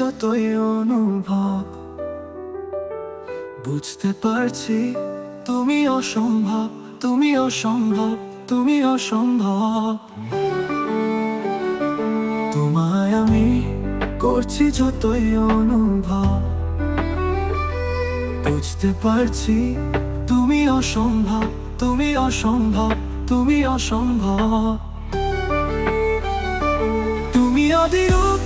যতই অনুভব, বুঝতে পারছি তুমি অসম্ভব, তুমি অসম্ভব, তুমি অসম্ভব। তোমায় আমি করছি যতই অনুভব, বুঝতে পারছি তুমি অসম্ভব, তুমি অসম্ভব, তুমি অসম্ভব। তুমি অবিরূপ,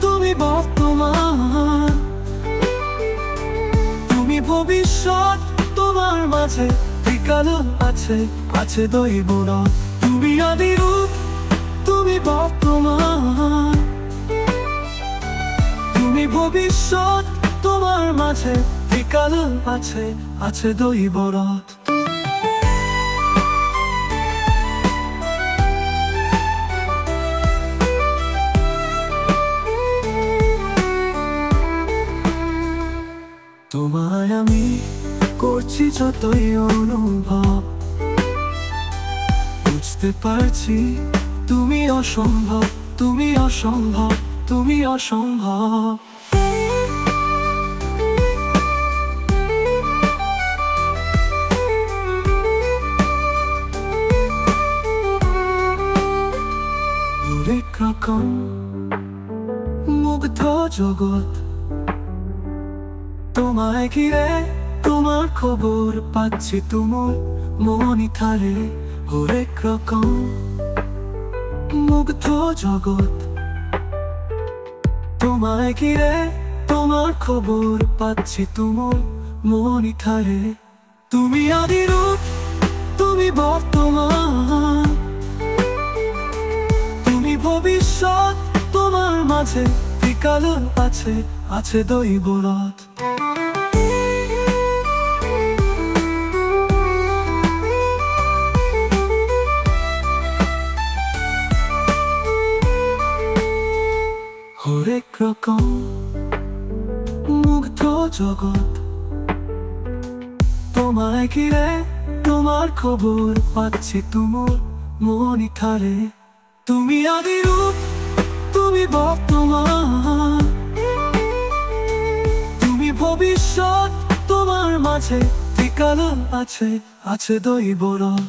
তুমি বর্তমান, তুমি ভবিষ্যৎ, তোমার মাঝে বিকাল আছে, আছে দৈবরত। তুমি অবিরূপ, তুমি বর্তমান, তুমি ভবিষ্যৎ, তোমার মাঝে বিকাল আছে, আছে দৈবরত। তোমায় আমি করছি যতই অনুভব, বুঝতে পারছি তুমি অসম্ভব, তুমি অসম্ভব, তুমি অসম্ভব। হরেক রকম মুগ্ধ জগৎ, তোমায় ঘিরে তোমার খবর পাচ্ছি তুমুল মনিথারে। হরেক রকম মুগ্ধ জগৎ, তোমায় ঘিরে তোমার খবর পাচ্ছি তুমুল মনিথারে। তুমি আদিরূপ, তুমি বর্তমান, তুমি ভবিষ্যৎ, তোমার মাঝে বিকাল আছে, আছে দৈবরত। হরেক রকম মুগ্ধ জগৎ, তোমায় ঘিরে তোমার খবর পাচ্ছি তুমুল মনিথারে। তুমি আদিরূপ, তুমি বর্তমান, তুমি ভবিষ্যৎ, তোমার মাঝে বিকাল আছে, আছে দৈবরত।